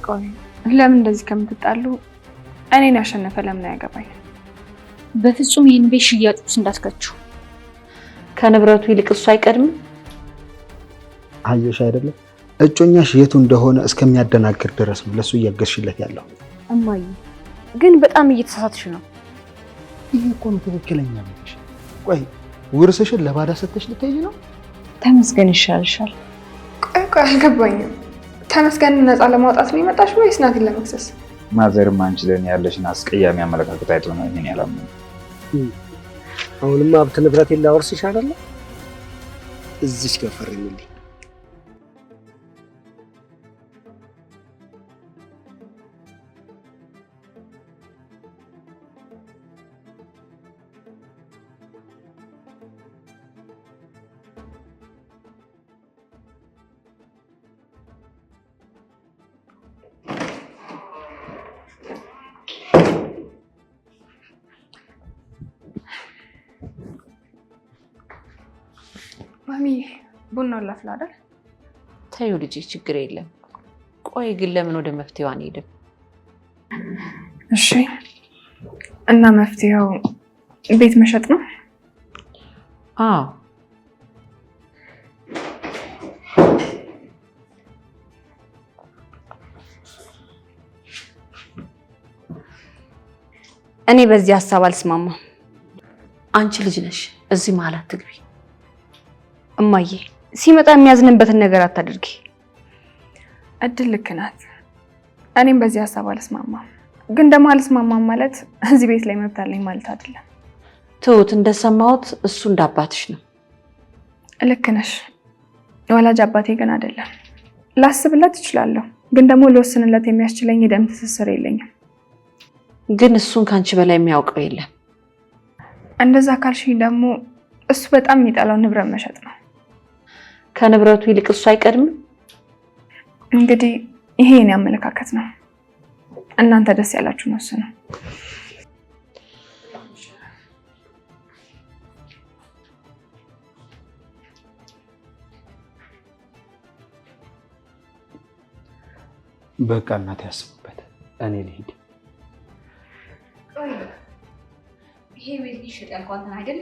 ቆይ ለምን እንደዚህ ከምትጣሉ እኔን ያሸነፈ ለምን ያገባኝ? በፍጹም ይሄን ቤት ሽያጭ ውስጥ እንዳትከችሁ። ከንብረቱ ይልቅ እሱ አይቀድም? አየሽ አይደለም እጮኛሽ የቱ እንደሆነ እስከሚያደናግር ድረስ ነው ለሱ እያገዝሽለት ያለው። እማዬ ግን በጣም እየተሳሳትሽ ነው። ይሄ እኮ ነው ትክክለኛ ልጅ። ቆይ ውርስሽን ለባዳ ሰጥተሽ ልትሄጂ ነው? ተመስገን ይሻልሻል። ቆይ አልገባኝም። ተመስገን ነፃ ለማውጣት ነው የመጣሽ ወይስ ናትን ለመክሰስ? ማዘርም አንቺ ለኔ ያለሽን አስቀያሚ አመለካከት አይቶ ነው ይሄን ያላመነው። አሁንማ ሀብት ንብረት ላወርስሽ አይደለ? እዚች ጋር ፈርሚልኝ። ማሚ ቡና ላፍላ አይደል? ተይው ልጅ ችግር የለም። ቆይ ግን ለምን ወደ መፍትሄው አንሄድም? እሺ እና መፍትሄው ቤት መሸጥ ነው? አዎ እኔ በዚህ ሐሳብ አልስማማም። አንቺ ልጅ ነሽ፣ እዚህ መሀል አትግቢ። እማዬ ሲመጣ የሚያዝንበትን ነገር አታድርጊ። እድል ልክ ናት። እኔም በዚህ ሐሳብ አልስማማም። ግን ደግሞ አልስማማም ማለት እዚህ ቤት ላይ መብት አለኝ ማለት አይደለም። ትሁት እንደሰማሁት እሱ እንዳባትሽ ነው። ልክ ነሽ። ወላጅ አባቴ ግን አይደለም። ላስብለት እችላለሁ፣ ግን ደግሞ ልወስንለት የሚያስችለኝ የደም ትስስር የለኝም። ግን እሱን ካንቺ በላይ የሚያውቀው የለም። እንደዛ ካልሽኝ ደግሞ እሱ በጣም የሚጠላው ንብረት መሸጥ ነው። ከንብረቱ ይልቅ እሱ አይቀድም? እንግዲህ ይሄ የኔ አመለካከት ነው። እናንተ ደስ ያላችሁ ነው እሱ ነው። በቃ እናቴ ያስቡበት፣ እኔ ልሂድ። ይሄ ቤት ሊሸጥ ያልከው አንተ አይደል?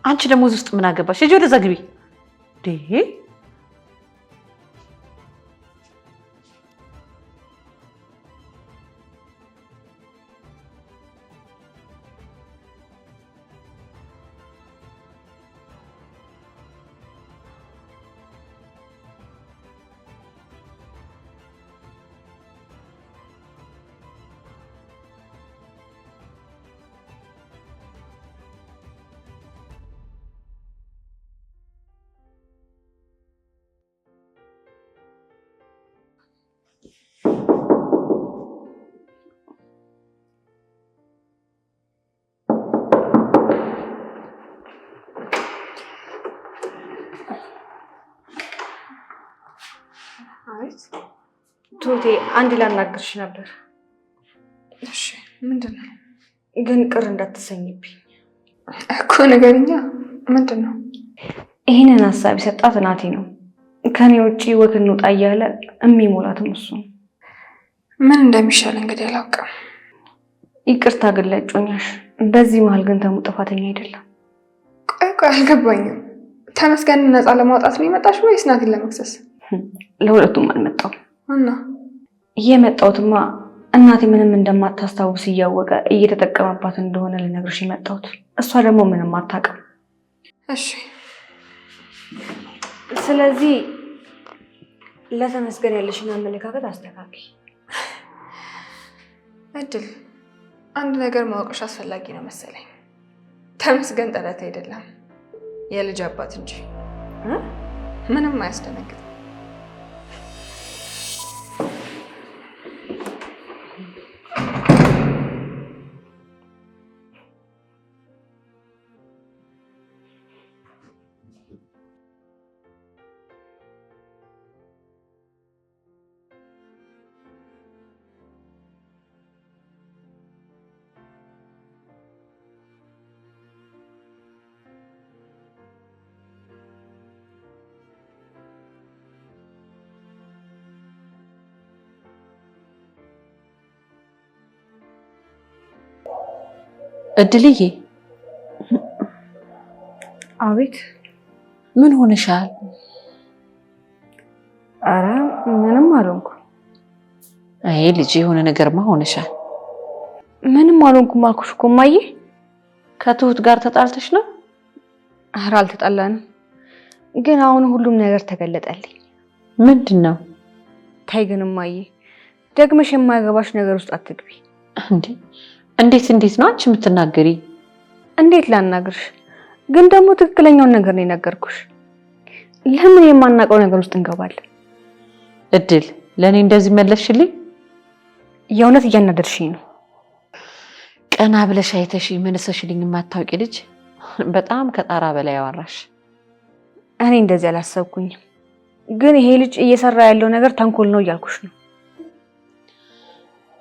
አንቺ ደግሞ እዚህ ውስጥ ምን አገባሽ? ሂጂ ወደዛ ግቢ። ቱቴ አንድ ላናግርሽ ነበር። እሺ ምንድነው? ግን ቅር እንዳትሰኝብኝ እኮ ነገርኛ። ምንድነው? ይሄንን ሐሳብ የሰጣት ናቲ ነው። ከኔ ውጪ ወክ እንውጣ እያለ የሚሞላትም እሱ ነው። ምን እንደሚሻል እንግዲህ አላውቅም። ይቅርታ ግን ለእጮኛሽ። በዚህ መሀል ግን ተሙ ጥፋተኛ አይደለም። ቆይ አልገባኝም። ተመስገን ነፃ ለማውጣት ነው የመጣሽ ወይስ ናትን ለመክሰስ? ለሁለቱም አልመጣሁም። እና የመጣሁትማ እናቴ ምንም እንደማታስታውስ እያወቀ እየተጠቀመባት እንደሆነ ልነግርሽ የመጣሁት። እሷ ደግሞ ምንም አታውቅም። እሺ ስለዚህ ለተመስገን ያለሽን አመለካከት አስተካክል። እድል አንድ ነገር ማወቅሽ አስፈላጊ ነው መሰለኝ። ተመስገን ጠላት አይደለም፣ የልጅ አባት እንጂ። ምንም አያስደነግጥም። እድልዬ አቤት። ምን ሆነሻል? አረ ምንም አልሆንኩ። አይ ልጅ የሆነ ነገርማ ሆነሻል። ምንም አልሆንኩም አልኩሽ እኮ እማዬ። ከትሁት ጋር ተጣልተሽ ነው? ኧረ አልተጣላንም፣ ግን አሁን ሁሉም ነገር ተገለጠልኝ። ምንድነው? ታይ ግን እማዬ ደግመሽ የማያገባሽ ነገር ውስጥ አትግቢ። እንዴ እንዴት ነው አንቺ የምትናገሪ? እንዴት ላናግርሽ? ግን ደግሞ ትክክለኛውን ነገር ነው የነገርኩሽ። ለምን የማናውቀው ነገር ውስጥ እንገባለን? እድል ለኔ እንደዚህ መለስሽልኝ? የእውነት እያናደድሽኝ ነው። ቀና ብለሽ አይተሽ መነሰሽልኝ የማታውቂ ልጅ፣ በጣም ከጣራ በላይ ያወራሽ። እኔ እንደዚህ አላሰብኩኝም፣ ግን ይሄ ልጅ እየሰራ ያለው ነገር ተንኮል ነው እያልኩሽ ነው።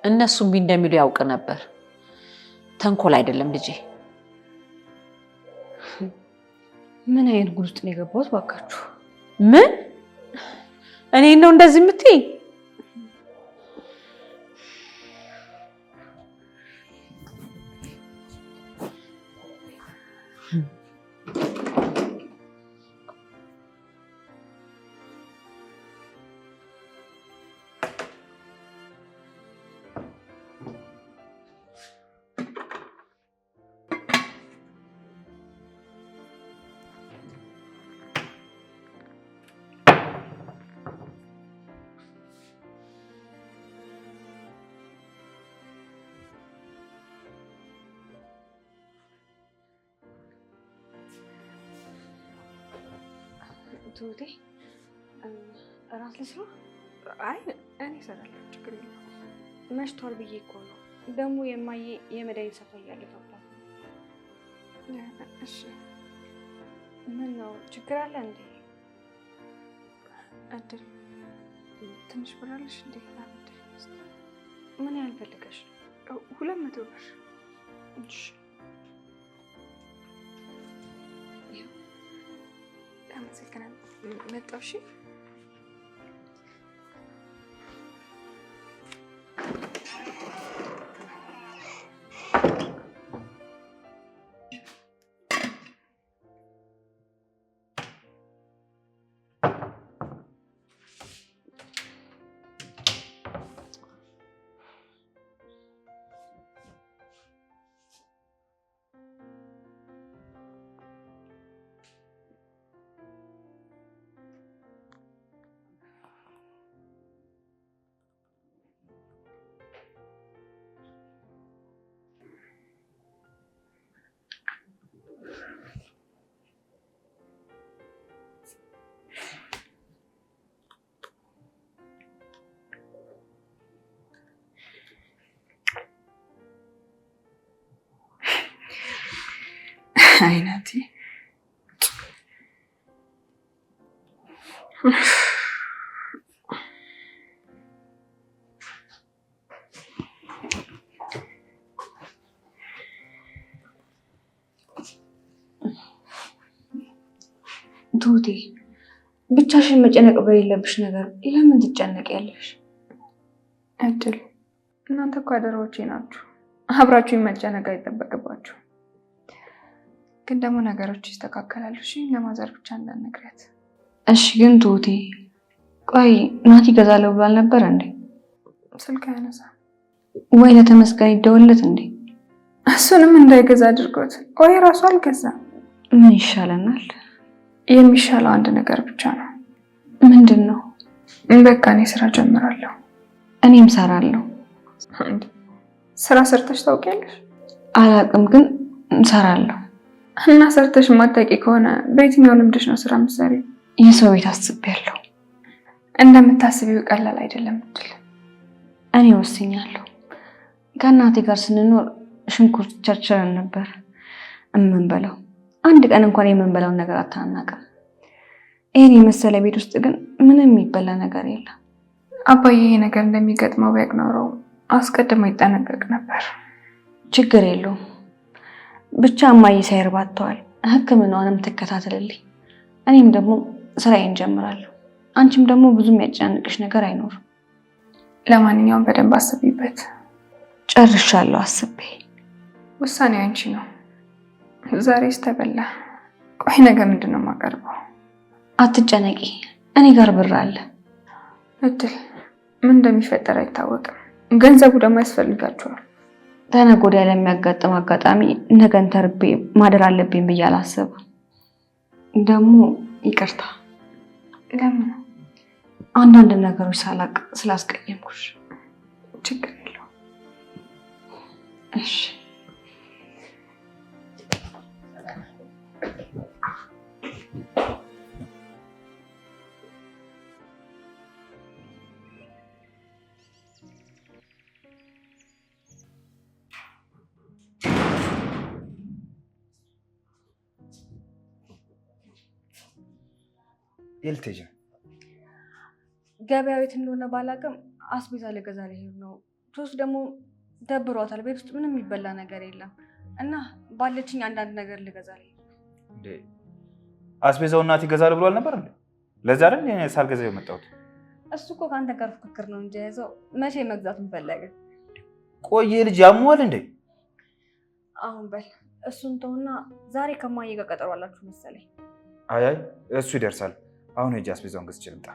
እነሱም እንደሚሉ ያውቅ ነበር። ተንኮል አይደለም ልጄ። ምን አይነት ጉድ ውስጥ ነው የገባሁት ባካችሁ? ምን እኔ ነው እንደዚህ የምትይ? ትሁቴ እራት ልስራ? አይ እኔ እሰራለሁ፣ ችግር የለም። መሽቷል ብዬ እኮ ነው። ደግሞ የማዬ የመድኃኒት ሰዓቷ እያለፈባት ነው። እሺ ምን ነው ችግር አለ እንዴ? እድል ትንሽ ብር አለሽ እንዴ? ምን ያህል ፈልገሽ? 200 ብር። እሺ አመሰግናለሁ። መጣሁ። እሺ አይናቲ ትሁቴ ብቻሽን መጨነቅ በሌለብሽ ነገር ለምን ትጨነቂያለሽ? እድል እናንተ እኮ አደራዎቼ ናችሁ። አብራችሁኝ መጨነቅ አይጠበቅባችሁ። ግን ደግሞ ነገሮች ይስተካከላሉ። እሺ ለማዘር ብቻ እንዳትነግሪያት። እሺ ግን ትሁቴ ቆይ ናቲ ይገዛለሁ ብሏል ነበር እንዴ? ስልክ አያነሳም ወይ? ለተመስገን ይደውልለት እንዴ? እሱንም እንዳይገዛ አድርጎት። ወይ ራሱ አልገዛም። ምን ይሻለናል? የሚሻለው አንድ ነገር ብቻ ነው። ምንድን ነው? በቃ እኔ ስራ ጀምራለሁ። እኔም ሰራለሁ። ስራ ሰርተሽ ታውቂያለሽ? አላውቅም፣ ግን ሰራለሁ። እና ሰርተሽ የማታውቂ ከሆነ በየትኛው ልምድሽ ነው ስራ የምትሰሪው? የሰው ቤት አስቤያለሁ። እንደምታስቢው ቀላል አይደለም እድል። እኔ ወስኛለሁ። ከእናቴ ጋር ስንኖር ሽንኩርት ቸርችረን ነበር እምንበላው። አንድ ቀን እንኳን የምንበላውን ነገር አታናቅም። ይሄን የመሰለ ቤት ውስጥ ግን ምንም የሚበላ ነገር የለም። አባዬ ይሄ ነገር እንደሚገጥመው ቢያውቅ ኖሮ አስቀድሞ ይጠነቀቅ ነበር። ችግር የለውም። ብቻ እማዬ ሳይርባተዋል ሕክምናዋንም ትከታተልልኝ። እኔም ደግሞ ስራዬን ጀምራለሁ። አንቺም ደግሞ ብዙ የሚያጨናንቅሽ ነገር አይኖርም። ለማንኛውም በደንብ አስቢበት። ጨርሻለሁ አስቤ። ውሳኔ አንቺ ነው። ዛሬስ ተበላ። ቆይ ነገ ምንድን ነው የማቀርበው? አትጨነቂ፣ እኔ ጋር ብር አለ። እድል ምን እንደሚፈጠር አይታወቅም። ገንዘቡ ደግሞ ያስፈልጋቸዋል። ተነገ ወዲያ ለሚያጋጥም አጋጣሚ ነገን ተርቤ ማደር አለብኝ ብዬ አላሰብም። ደግሞ ይቅርታ። ለምን? አንዳንድ ነገሮች ሳላቅ ስላስቀየምኩሽ። ችግር የለውም። እሺ የልትሄጂ ነው? ገበያ ቤት እንደሆነ ባላቅም አስቤዛ ልገዛ ልሄድ ነው። ሶስት ደግሞ ደብሯታል። ቤት ውስጥ ምንም የሚበላ ነገር የለም እና ባለችኝ አንዳንድ ነገር ልገዛ ልሄድ ነው። እንዴ አስቤዛው እናት ይገዛል ብሏል ነበር እንዴ? ለዛ አይደል እኔ ሳልገዛው የመጣሁት? እሱ እኮ ከአንተ ጋር ፍክክር ነው እንጂ ያዘው መቼ መግዛቱን ፈለገ? ቆየ ልጅ ያሟል እንዴ? አሁን በል እሱን ተውና ዛሬ ከማዬ ጋር ቀጠሮ አላችሁ መሰለኝ። አይ እሱ ይደርሳል። አሁን ሂጅ አስቤዛውን ገዝቼ ልምጣ።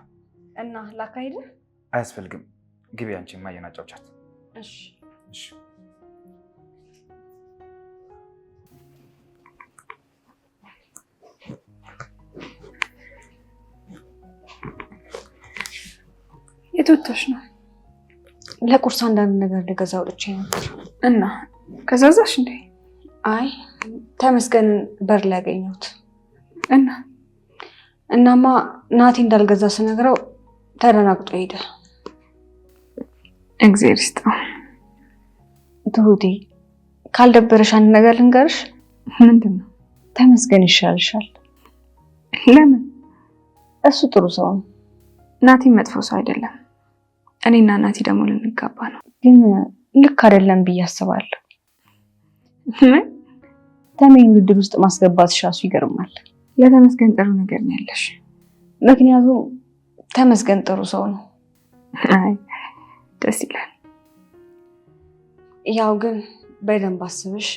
እና ላካሂድ? አያስፈልግም። ግቢ አንቺ ማየን አጫውቻት። እሺ እሺ። የት ወጥተሽ ነው? ለቁርስ አንዳንድ ነገር ልገዛ ወጥቼ ነበር። እና ከዛዛሽ እንዴ? አይ ተመስገን በር ላይ ያገኘሁት እና እናማ ናቲ እንዳልገዛ ስነግረው ተደናግጦ ሄደ። እግዚአብሔር ይስጠው። ትሁቴ ካልደበረሽ አንድ ነገር ልንገርሽ። ምንድን ነው? ተመስገን ይሻልሻል። ለምን? እሱ ጥሩ ሰው ነው። ናቲ መጥፎ ሰው አይደለም። እኔና ናቲ ደግሞ ልንጋባ ነው። ግን ልክ አይደለም ብዬ አስባለሁ። ተሜን ውድድር ውስጥ ማስገባትሽ እራሱ ይገርማል። ለተመስገን ጥሩ ነገር ነው ያለሽ። ምክንያቱም ተመስገን ጥሩ ሰው ነው። አይ ደስ ይላል። ያው ግን በደንብ አስብሽ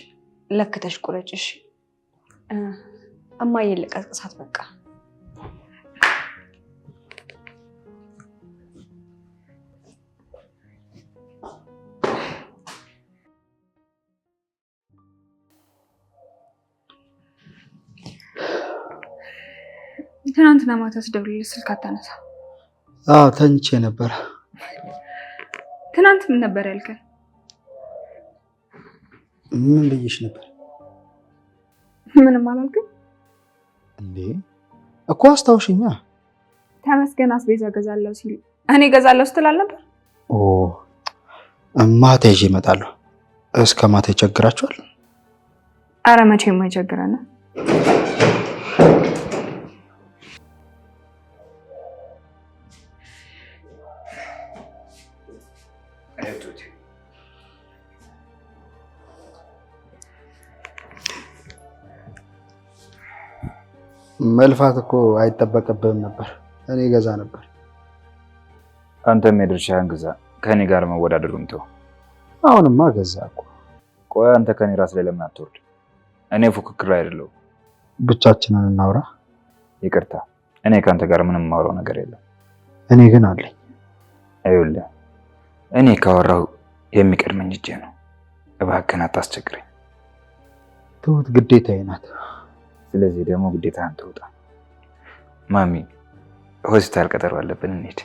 ለክተሽ ቁረጭሽ። እማዬን ልቀስቅሳት በቃ። ትናንትና ማታ ስደውልልሽ ስልክ አታነሳ። ተኝቼ ነበር። ትናንት ምን ነበር ያልከን? ምን ብዬሽ ነበር? ምንም አላልክም እንዴ? እኮ አስታውሽኛ። ተመስገን አስቤዛ ገዛለሁ ሲል እኔ ገዛለሁ ስትል አልነበር? ኦ ማታ ይዤ እመጣለሁ። እስከ ማታ ይቸግራችኋል? አረ መቼም አይቸግረንም። መልፋት እኮ አይጠበቅብህም ነበር። እኔ ገዛ ነበር። አንተም የድርሻህን ግዛ። ከኔ ጋር መወዳደሩን ተው። አሁንማ ገዛ እኮ። ቆይ አንተ ከኔ ራስ ላይ ለምን አትወርድ? እኔ ፉክክር አይደለሁም። ብቻችንን እናውራ። ይቅርታ፣ እኔ ከአንተ ጋር ምንም የማወራው ነገር የለም። እኔ ግን አለኝ። ይኸውልህ እኔ ካወራሁ የሚቀድመኝ እጄ ነው። እባክህን አታስቸግረኝ። ትሁት ግዴታዬ ናት። ስለዚህ ደግሞ ግዴታህን ትውጣ። ማሚ ሆስፒታል ቀጠሮ አለብን፣ እንሂድ።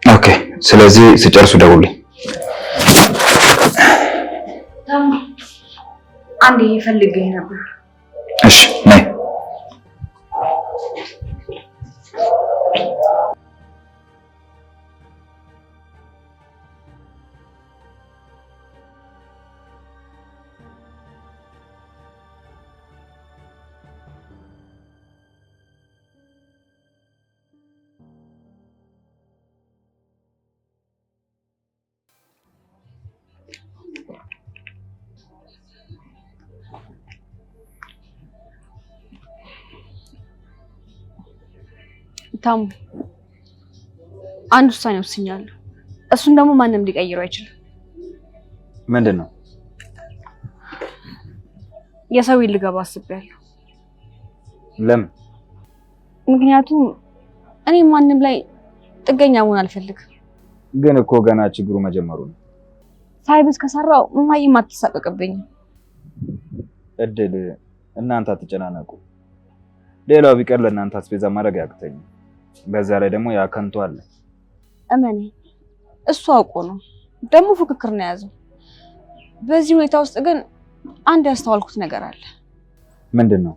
ኦኬ፣ ስለዚህ ስጨርሱ ደውልኝ። አንዴ ፈልገኝ ነበር። እሺ ነይ። ታሙ አንድ ውሳኔ ወስኛለሁ። እሱን ደግሞ ማንም ሊቀይረው አይችልም። ምንድን ነው? የሰው ልገባ አስቤያለሁ። ለምን? ምክንያቱም እኔ ማንም ላይ ጥገኛ መሆን አልፈልግም። ግን እኮ ገና ችግሩ መጀመሩ ነው። ሳይብስ ከሰራው እማዬም አትሳቀቅብኝም። እድል እናንተ አትጨናነቁ። ሌላው ቢቀር ለእናንተ አስቤዛ ማድረግ ያቅተኛል። በዛ ላይ ደግሞ ያከንቱ አለ። እመኔ እሱ አውቆ ነው ደግሞ ፉክክር ነው የያዘው። በዚህ ሁኔታ ውስጥ ግን አንድ ያስተዋልኩት ነገር አለ። ምንድን ነው?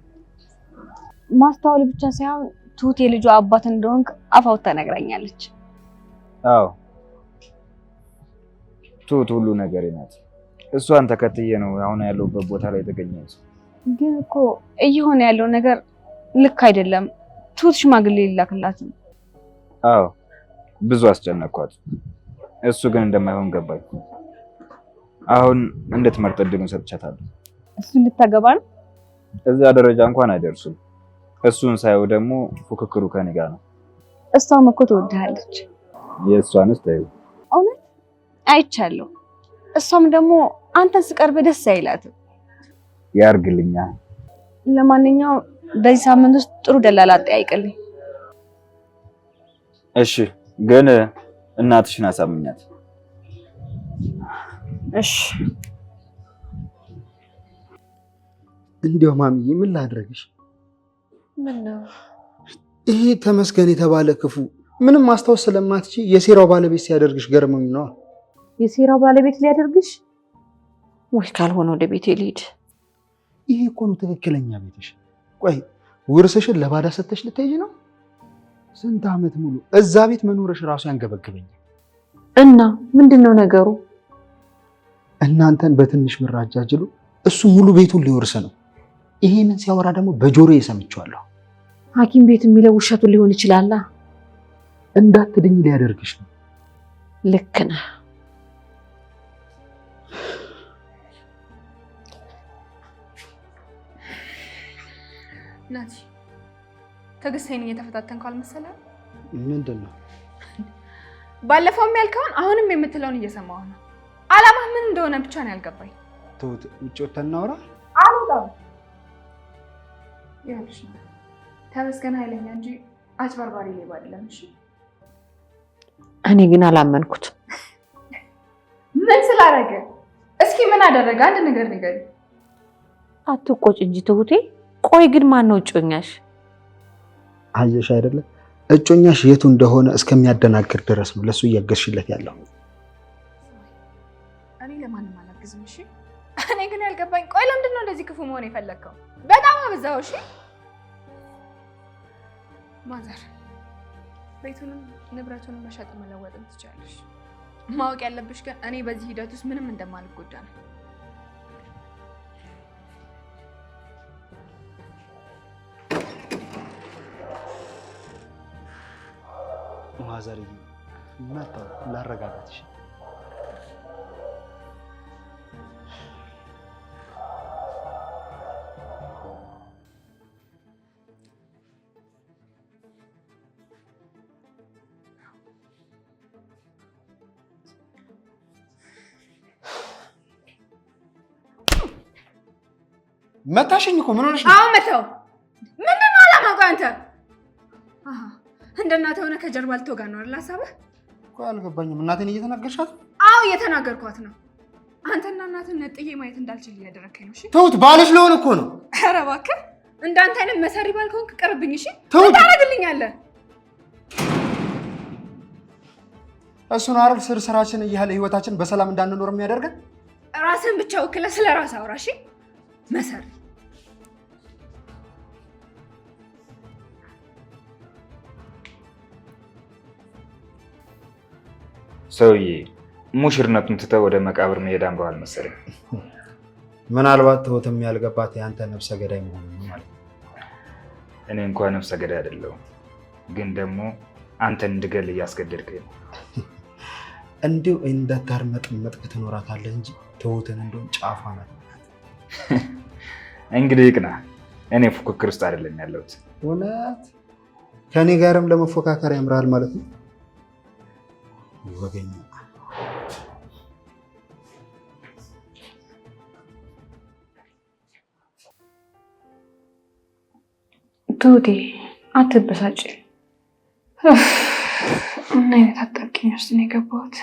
ማስተዋል ብቻ ሳይሆን ትሁት የልጇ አባት እንደሆንክ አፋውታ ነግራኛለች። አዎ ትሁት ሁሉ ነገር ናት። እሷን ተከትዬ ነው አሁን ያለሁበት ቦታ ላይ የተገኘሁት። ግን እኮ እየሆነ ያለው ነገር ልክ አይደለም። ትሁት ሽማግሌ ሊላክላት ነው። አዎ ብዙ አስጨነቅኳት። እሱ ግን እንደማይሆን ገባኝ። አሁን እንድትመርጥ እድሉን ሰጥቻታለሁ። እሱን ልታገባ ነው? እዛ ደረጃ እንኳን አይደርሱም። እሱን ሳይው ደግሞ ፉክክሩ ከኔ ጋር ነው። እሷም እኮ ትወድሃለች። የእሷንስ ተይው። እውነት አይቻለሁ። እሷም ደግሞ አንተን ስቀርብ ደስ አይላትም። ያርግልኛ። ለማንኛውም በዚህ ሳምንት ውስጥ ጥሩ ደላላ አጠያይቅልኝ። እሺ፣ ግን እናትሽን አሳምኛት። እሺ። እንዲያው ማሚዬ ምን ላድርግሽ? ምን ነው? ይሄ ተመስገን የተባለ ክፉ ምንም ማስታወስ ስለማትች የሴራው ባለቤት ሲያደርግሽ ገርሞኝ ነው። የሴራው ባለቤት ሊያደርግሽ? ወይ ካልሆነ ወደ ቤቴ ልሂድ። ይሄ እኮ ነው ትክክለኛ ቤትሽ። ቆይ ውርስሽን ለባዳ ሰተሽ ልትሄጂ ነው? ስንት ዓመት ሙሉ እዛ ቤት መኖርሽ ራሱ ያንገበግበኛል። እና ምንድነው ነገሩ? እናንተን በትንሽ ብር አጃጅሉ እሱ ሙሉ ቤቱን ሊወርስ ነው። ይሄንን ሲያወራ ደግሞ በጆሮዬ ሰምቼዋለሁ። ሐኪም ቤት የሚለው ውሸቱን ሊሆን ይችላል። እንዳትድኝ ሊያደርግሽ ነው። ልክ ነህ። ናቲ ትዕግስቴን እየተፈታተንኩ አልመሰለህም? ምንድን ነው? ባለፈውም ያልከውን አሁንም የምትለውን እየሰማሁ ነው። አላማ ምን እንደሆነ ብቻ ነው ያልገባኝ። ትሁት ውጭ ወተን እናውራ። አልወጣም። ይኸውልሽ ነው ተመስገን ኃይለኛ እንጂ አጭበርባሪ ሌባ አይደለም። እሺ እኔ ግን አላመንኩት። ምን ስላደረገ? እስኪ ምን አደረገ? አንድ ነገር ንገሪኝ። አትቆጭ እንጂ ትሁቴ። ቆይ ግን ማን ነው እጮኛሽ? አየሽ አይደለ? እጮኛሽ የቱ እንደሆነ እስከሚያደናግር ድረስ ነው ለሱ እያገዝሽለት ያለው። እኔ ለማንም አላግዝም። እሺ እኔ ግን ያልገባኝ ቆይ ለምንድን ነው እንደዚህ ክፉ መሆን የፈለግከው? በጣም አበዛው። እሺ ማዘር ቤቱንም ንብረቱንም መሸጥ መለወጥም ትችላለሽ። ማወቅ ያለብሽ ግን እኔ በዚህ ሂደት ውስጥ ምንም እንደማልጎዳ ነው። ማዘርዬ መጣሁ ላረጋጋትሽ። መታሽኝ እኮ ምን ሆነሽ ነው? አዎ መተው። ምንድን ነው አላማው አንተ? አሃ እንደ እናትህ ሆነ ከጀርባ ልትወጋ ነው አይደል ሀሳብህ? ቆይ አልገባኝም። እናቴን እየተናገርሻት? አዎ እየተናገርኳት ነው። አንተና እናትህን ነጥዬ ማየት እንዳልችል እያደረከኝ ነው። እሺ ትሁት ባልሽ ለሆነ እኮ ነው። ኧረ እባክህ እንዳንተ አይነት መሰሪ ባልከውን ቅርብኝ። እሺ ትሁት ታደርግልኛለህ? እሱን አይደል ስር ስራችን እያለ ህይወታችን በሰላም እንዳንኖር የሚያደርገን? ራስህን ብቻ ወክለህ ስለ ራስህ አውራ። እሺ መሰሪ ሰውዬ ሙሽርነቱን ትተህ ወደ መቃብር መሄድ አምሮሃል መሰለኝ። ምናልባት ትሁትም ያልገባት የአንተ ነፍሰ ገዳይ መሆኑ ነው ማለት ነው። እኔ እንኳን ነፍሰ ገዳይ አይደለሁም፣ ግን ደግሞ አንተን እንድገል እያስገደድከኝ ነው። እንዲሁ እንዳታርመጥመጥክ ትኖራታለህ እንጂ ትሁትን እንደውም ጫፏ ናት። እንግዲህ ይቅና። እኔ ፉክክር ውስጥ አይደለም ያለሁት። እውነት ከኔ ጋርም ለመፎካከር ያምራል ማለት ነው። ወገኛ ትሁቴ አትበሳጭ። ምን አይነት አጣብቂኝ ውስጥ ነው የገባሁት?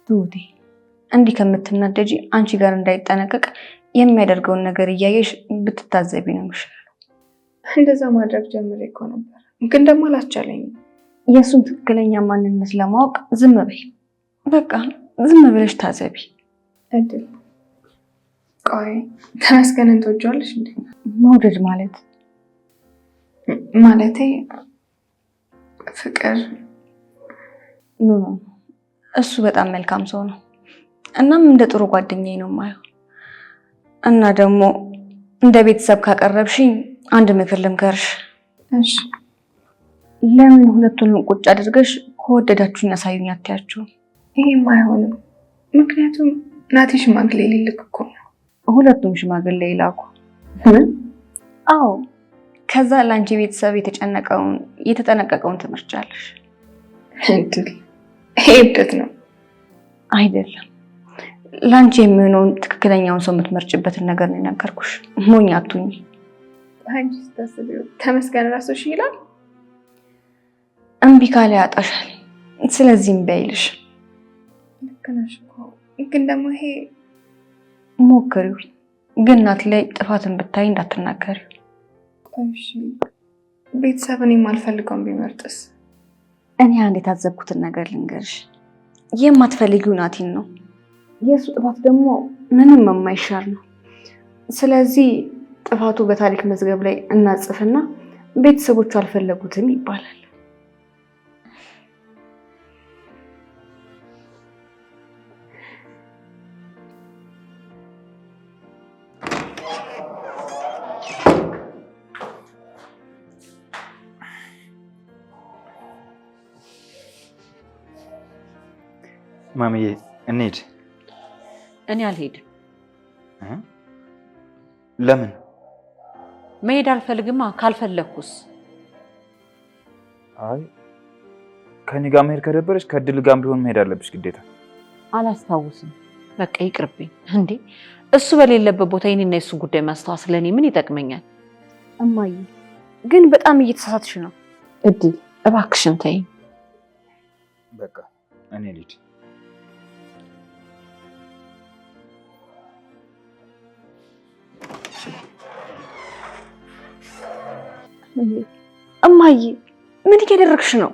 ትሁቴ እንዲህ ከምትናደጂ አንቺ ጋር እንዳይጠነቀቅ የሚያደርገውን ነገር እያየሽ ብትታዘቢ ነው የሚሻለው። እንደዛ ማድረግ ጀምሬ እኮ ነበር፣ ግን ደግሞ አላስቻለኝም። የእሱን ትክክለኛ ማንነት ለማወቅ ዝም በይ። በቃ ዝም ብለሽ ታዘቢ። እድል ቆይ ተመስገንን ትወጂዋለሽ እንዴ? መውደድ ማለት ማለቴ ፍቅር ኖ፣ እሱ በጣም መልካም ሰው ነው። እናም እንደ ጥሩ ጓደኛዬ ነው የማየው። እና ደግሞ እንደ ቤተሰብ ካቀረብሽኝ አንድ ምክር ልምከርሽ። እሺ። ለምን ሁለቱንም ቁጭ አድርገሽ ከወደዳችሁኝ ያሳዩኝ አትያቸውም? ይሄም አይሆንም፣ ምክንያቱም ናቲ ሽማግሌ ሊልክ እኮ ነው። ሁለቱም ሽማግሌ ይላኩ። አዎ፣ ከዛ ለአንቺ ቤተሰብ የተጠነቀቀውን ትመርጫለሽ። እድል ይሄ እብደት ነው አይደለም። ለአንቺ የሚሆነውን ትክክለኛውን ሰው የምትመርጭበትን ነገር ነው የነገርኩሽ። ሞኝ አትሁኝ። አንቺ ስታስቢው ተመስገን ራሱ እሺ ይላል። እምቢ ካለ ያጣሻል። ስለዚህ እምቢ አይልሽ። ልክ ነሽ እኮ፣ ግን ደግሞ ይሄ ሞክሪው። ግን ናቲ ላይ ጥፋትን ብታይ እንዳትናገሪው። እሺ፣ ቤተሰብን የማልፈልገውን ቢመርጥስ? እኔ አንድ የታዘብኩትን ነገር ልንገርሽ። የማትፈልጊው ናቲን ነው። የእሱ ጥፋት ደግሞ ምንም የማይሻር ነው። ስለዚህ ጥፋቱ በታሪክ መዝገብ ላይ እናጽፍና ቤተሰቦቹ አልፈለጉትም ይባላል። ማሚዬ እንሂድ። እኔ አልሄድም። ለምን? መሄድ አልፈልግማ። ካልፈለግኩስ? አይ ከኔ ጋር መሄድ ከደበረች ከእድል ጋር ቢሆን መሄድ አለብሽ ግዴታ። አላስታውስም። በቃ ይቅርብኝ። እንዴ እሱ በሌለበት ቦታ የኔና የሱ ጉዳይ ማስታወስ ለእኔ ምን ይጠቅመኛል? እማዬ ግን በጣም እየተሳሳትሽ ነው። እድል እባክሽን ተይኝ። በቃ እኔ ልሂድ። እማዬ ምን እያደረግሽ ነው?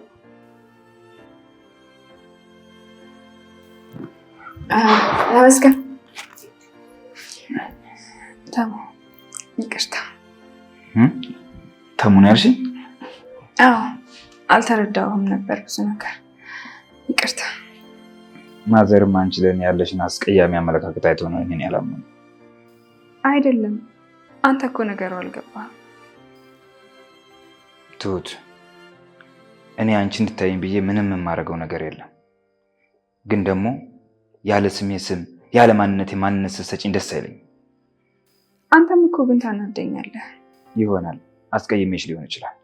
ተመስገን ተሙ፣ ይቅርታ። ተሙን ያልሽኝ? አዎ አልተረዳሁም ነበር ብዙ ነገር፣ ይቅርታ። ማዘርም አንቺ ለእኔ ያለሽን አስቀያሚ አመለካከት አይቶ ነው ይሄን ያላመኑ። አይደለም አንተ እኮ ነገሩ አልገባህም። ትሁት፣ እኔ አንቺ እንድታይኝ ብዬ ምንም የማደርገው ነገር የለም። ግን ደግሞ ያለ ስሜ ስም ያለ ማንነቴ ማንነት ስትሰጪኝ ደስ አይለኝም። አንተም እኮ ግን ታናደኛለህ። ይሆናል አስቀይሜሽ ሊሆን ይችላል።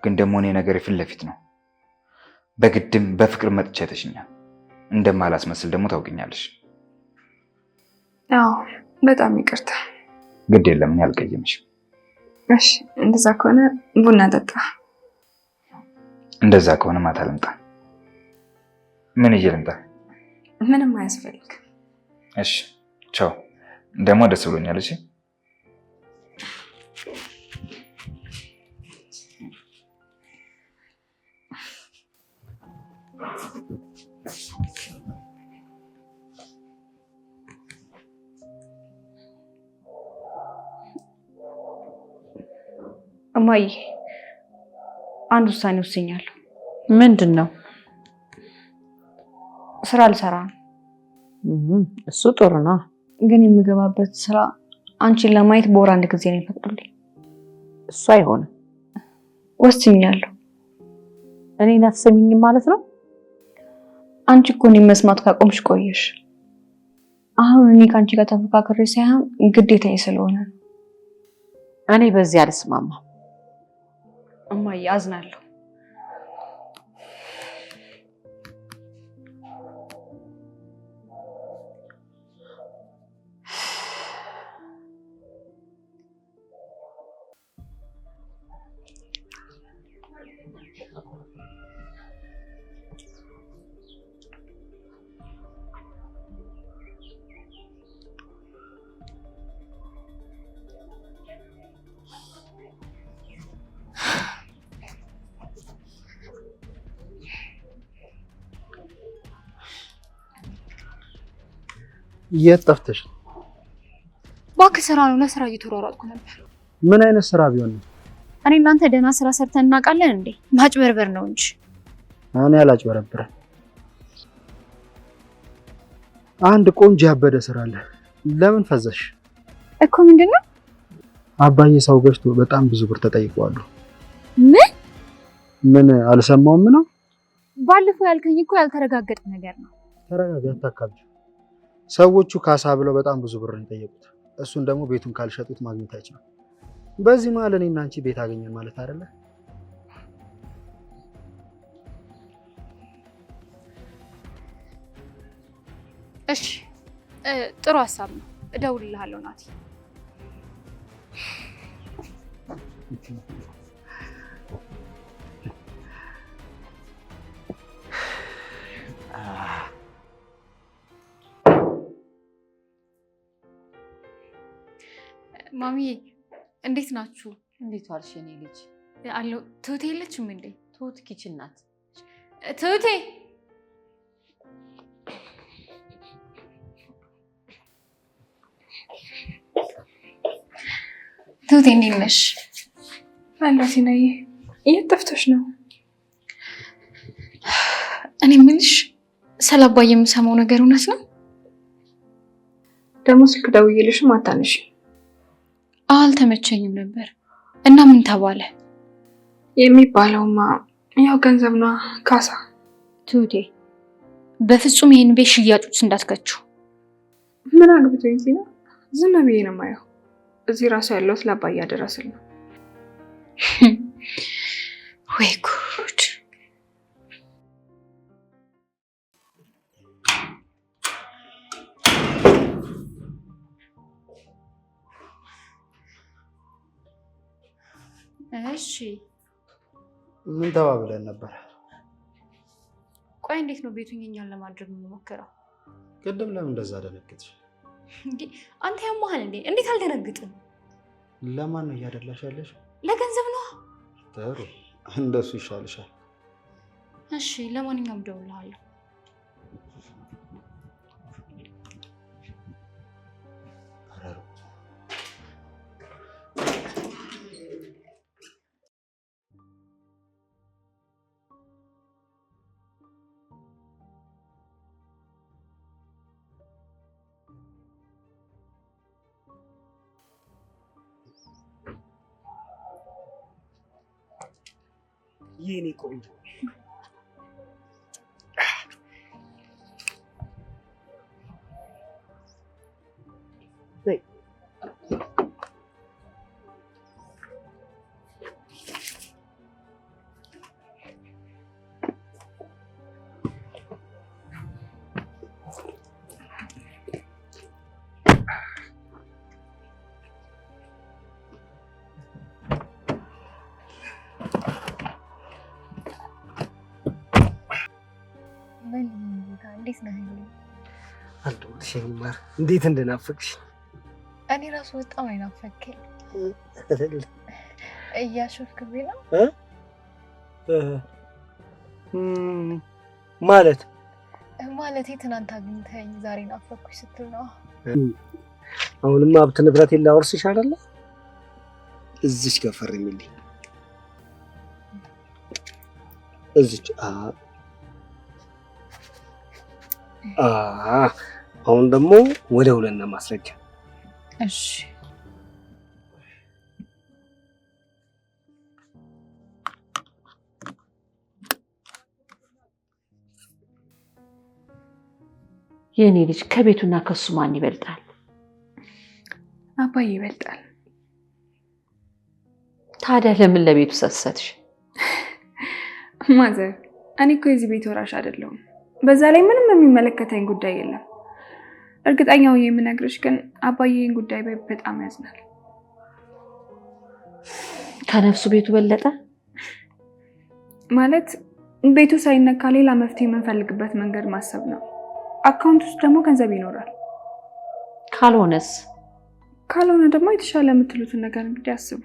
ግን ደግሞ እኔ ነገር ፊት ለፊት ነው። በግድም በፍቅር መጥቻ አይተሽኛል። እንደማላስመስል ደግሞ ታውቂኛለሽ። አዎ በጣም ይቅርታ። ግድ የለም እኔ አልቀየምሽም። እሺ እንደዛ ከሆነ ቡና ጠጣ። እንደዛ ከሆነ ማታ ልምጣ። ምን ይዤ ልምጣ? ምንም አያስፈልግም። እሺ ቻው። ደግሞ ደስ ብሎኛል። እሺ እማዬ አንድ ውሳኔ ወስኛለሁ። ምንድን ነው? ስራ አልሰራ ነው። እሱ ጥሩ ነው። ግን የምገባበት ስራ አንቺን ለማየት በወር አንድ ጊዜ ነው ይፈቅዱልኝ። እሱ አይሆንም። ወስኛለሁ። እኔን አትሰሚኝም ማለት ነው? አንቺ እኮ እኔን መስማት ካቆምሽ ቆየሽ። አሁን እኔ ከአንቺ ጋር ተፈካክሬ ሳይሆን ግዴታዬ ስለሆነ ነው። እኔ በዚህ አልስማማም። እማዬ አዝናለሁ። የት ጠፍተሽ? እባክህ ስራ ነው፣ ለስራ እየተሯሯጥኩ ነበር። ምን አይነት ስራ ቢሆን ነው? እኔ እናንተ ደህና ስራ ሰርተን እናውቃለን እንዴ? ማጭበርበር ነው እንጂ። እኔ አላጭበረብርም። አንድ ቆንጆ ያበደ ስራ አለ። ለምን ፈዘሽ? እኮ ምንድነው? አባዬ ሰው ገዝቶ በጣም ብዙ ብር ተጠይቀዋል። ምን አልሰማውም ነው? ባለፈው ያልከኝ እኮ ያልተረጋገጠ ነገር ነው። ተረጋጋ፣ አታካብጂ። ሰዎቹ ካሳ ብለው በጣም ብዙ ብር ነው የጠየቁት። እሱን ደግሞ ቤቱን ካልሸጡት ማግኘት አይችልም። በዚህ መሀል እኔና አንቺ ቤት አገኘን ማለት አይደለ? እሺ ጥሩ ሀሳብ ነው። እደውልልሃለሁ ናቲ። ማሚዬ እንዴት ናችሁ? እንዴት ዋልሽ የኔ ልጅ? አለሁ። ትሁቴ የለችም እንዴ? ትሁት ኪችን ናት። ትሁቴ ትሁቴ እንዴት ነሽ? አለሁ ሲናዬ። የት ጠፍተሽ ነው? እኔ የምልሽ ስለ አባዬ የምሰማው ነገር እውነት ነው? ደግሞ ስልክ ደውዬልሽም አታነሺ። አልተመቸኝም ነበር እና ምን ተባለ? የሚባለውማ ያው ገንዘብ ነው፣ ካሳ። ትሁቴ በፍጹም ይሄን ቤት ሽያጮች እንዳትከችው። ምን አግብቶኝ ሲና ዝም ብዬ ነው የማየው። እዚህ ራሱ ያለሁት ለአባዬ አደረስል ነው። ወይ ጉድ! እሺ ምን ተባብለን ነበር? ቆይ እንዴት ነው ቤቱን የኛን ለማድረግ የምሞክረው? ቅድም ለምን እንደዛ ደነገጥሽ? እንዴ አንተ ያማሃል እንዴ? እንዴት አልደነግጥም? ለማን ነው እያደላሽ ያለሽ? ለገንዘብ ነው። ጥሩ፣ እንደሱ ይሻልሻል። እሺ ለማንኛውም እደውልልሃለሁ። የኔ ቆንጆ እንዴት ነህ? አልደወልሽኝ ማር፣ እንዴት እንደናፈቅሽ። እኔ ራሱ በጣም አይናፈከኝ። እያሾፍክብኝ ነው ማለት ማለቴ ትናንት አግኝተኝ ዛሬ ናፈኩኝ ስትል ነው። አሁንማ ሀብት ንብረቴን ላወርስሽ አይደለ? እዚች ጋር ፈርሚልኝ። እዚች አሁን ደግሞ ወደ ሁለና ማስረጃ። እሺ የኔ ልጅ ከቤቱና ከሱ ማን ይበልጣል? አባዬ ይበልጣል። ታዲያ ለምን ለቤቱ ሰሰትሽ? ማዘር፣ እኔ እኮ የዚህ ቤት ወራሽ አይደለሁም። በዛ ላይ ምንም የሚመለከተኝ ጉዳይ የለም። እርግጠኛው የምነግርሽ ግን አባዬን ጉዳይ በጣም ያዝናል። ከነፍሱ ቤቱ በለጠ ማለት ቤቱ ሳይነካ ሌላ መፍትሄ የምንፈልግበት መንገድ ማሰብ ነው። አካውንት ውስጥ ደግሞ ገንዘብ ይኖራል። ካልሆነስ? ካልሆነ ደግሞ የተሻለ የምትሉትን ነገር እንግዲህ አስቡ።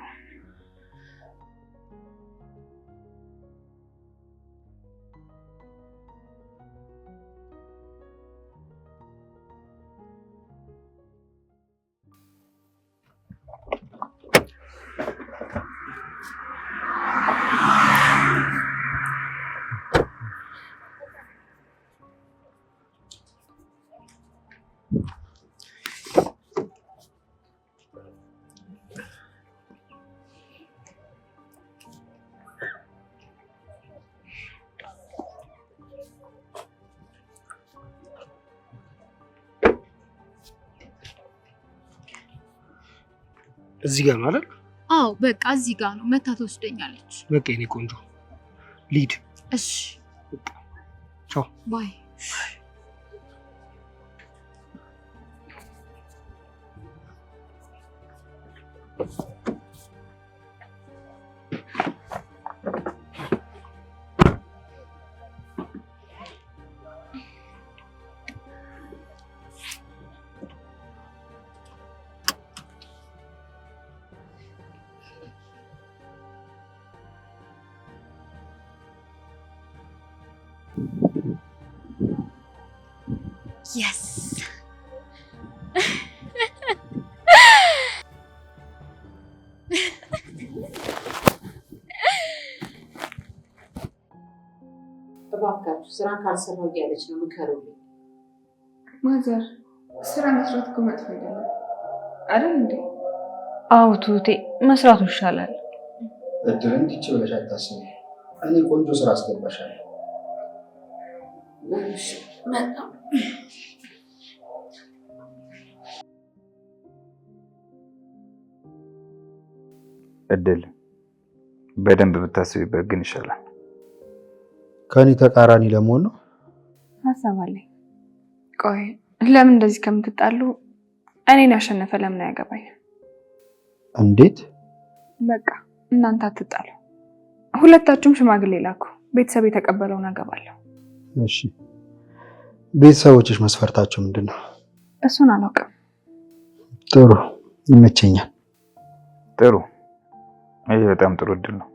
እዚህ ጋር ነው አይደል? አዎ በቃ እዚህ ጋር ነው። መታ ትወስደኛለች። በቃ የኔ ቆንጆ ሊድ። እሺ ቻው ባይ። Yes. እባካችሁ ስራ ካልሰራው እያለች ነው ምከሩልኝ። ማዘር ስራ መስራት እኮ መጥፎ አይደለም አይደል እንዴ? አዎ ትሁቴ መስራቱ ይሻላል። እድል እንዲች ብለሽ አታስቢ። እኔ ቆንጆ ስራ አስገባሻለሁ። እሺ መጣ። እድል በደንብ ብታስቢበት ግን ይሻላል። ከኔ ተቃራኒ ለመሆን ነው ሀሳብ አለኝ። ቆይ ለምን እንደዚህ ከምትጣሉ እኔን ያሸነፈ ለምን አያገባኝ? እንዴት? በቃ እናንተ አትጣሉ። ሁለታችሁም ሽማግሌ ላኩ። ቤተሰብ የተቀበለውን አገባለሁ። እሺ ቤተሰቦችሽ መስፈርታቸው ምንድን ነው? እሱን አላውቅም። ጥሩ ይመቸኛል። ጥሩ። ይሄ በጣም ጥሩ እድል ነው።